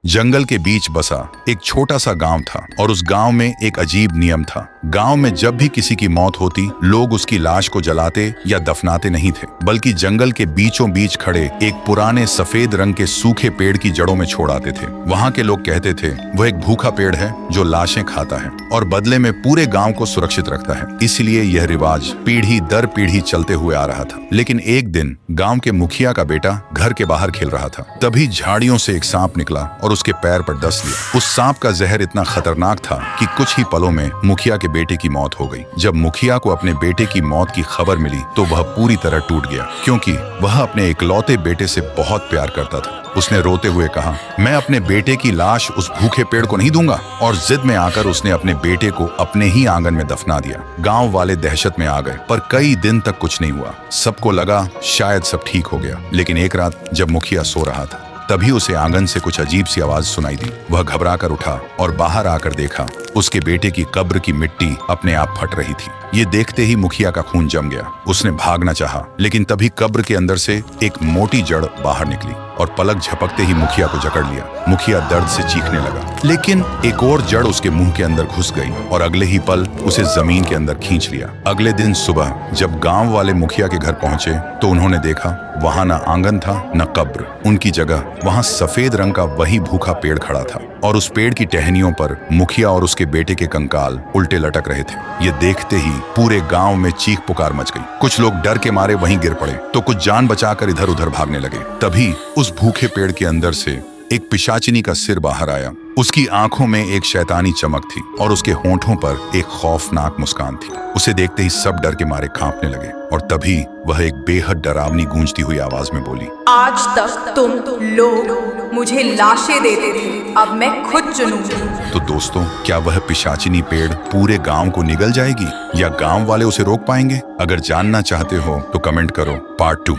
जंगल के बीच बसा एक छोटा सा गांव था और उस गांव में एक अजीब नियम था। गांव में जब भी किसी की मौत होती, लोग उसकी लाश को जलाते या दफनाते नहीं थे, बल्कि जंगल के बीचों बीच खड़े एक पुराने सफेद रंग के सूखे पेड़ की जड़ों में छोड़ आते थे। वहां के लोग कहते थे वह एक भूखा पेड़ है जो लाशें खाता है और बदले में पूरे गांव को सुरक्षित रखता है। इसलिए यह रिवाज पीढ़ी दर पीढ़ी चलते हुए आ रहा था। लेकिन एक दिन गांव के मुखिया का बेटा घर के बाहर खेल रहा था। तभी झाड़ियों से एक सांप निकला और उसके पैर पर डस लिया। उस सांप का जहर इतना खतरनाक था कि कुछ ही पलों में मुखिया के बेटे की मौत हो गई। जब मुखिया को अपने बेटे की मौत की खबर मिली तो वह पूरी तरह टूट गया, क्योंकि वह अपने इकलौते बेटे से बहुत प्यार करता था। उसने रोते हुए कहा, मैं अपने बेटे की लाश उस भूखे पेड़ को नहीं दूंगा। और जिद में आकर उसने अपने बेटे को अपने ही आंगन में दफना दिया। गांव वाले दहशत में आ गए, पर कई दिन तक कुछ नहीं हुआ। सबको लगा शायद सब ठीक हो गया। लेकिन एक रात जब मुखिया सो रहा था, तभी उसे आंगन से कुछ अजीब सी आवाज सुनाई दी। वह घबरा कर उठा और बाहर आकर देखा, उसके बेटे की कब्र की मिट्टी अपने आप फट रही थी। ये देखते ही मुखिया का खून जम गया। उसने भागना चाहा, लेकिन तभी कब्र के अंदर से एक मोटी जड़ बाहर निकली और पलक झपकते ही मुखिया को जकड़ लिया। मुखिया दर्द से चीखने लगा, लेकिन एक और जड़ उसके मुंह के अंदर घुस गई और अगले ही पल उसे जमीन के अंदर खींच लिया। अगले दिन सुबह जब गांव वाले मुखिया के घर पहुंचे तो उन्होंने देखा वहां न आंगन था न कब्र। उनकी जगह वहां सफेद रंग का वही भूखा पेड़ खड़ा था और उस पेड़ की टहनियों पर मुखिया और उसके बेटे के कंकाल उल्टे लटक रहे थे। ये देखते ही पूरे गांव में चीख पुकार मच गई। कुछ लोग डर के मारे वहीं गिर पड़े तो कुछ जान बचाकर इधर उधर भागने लगे। तभी उस भूखे पेड़ के अंदर से एक पिशाचिनी का सिर बाहर आया। उसकी आंखों में एक शैतानी चमक थी और उसके होंठों पर एक खौफनाक मुस्कान थी। उसे देखते ही सब डर के मारे कांपने लगे और तभी वह एक बेहद डरावनी गूंजती हुई आवाज में बोली, आज तक तुम लोग मुझे लाशें देते थे, अब मैं खुद चुनूंगी। तो दोस्तों, क्या वह पिशाचिनी पेड़ पूरे गांव को निगल जाएगी या गांव वाले उसे रोक पाएंगे? अगर जानना चाहते हो तो कमेंट करो पार्ट 2।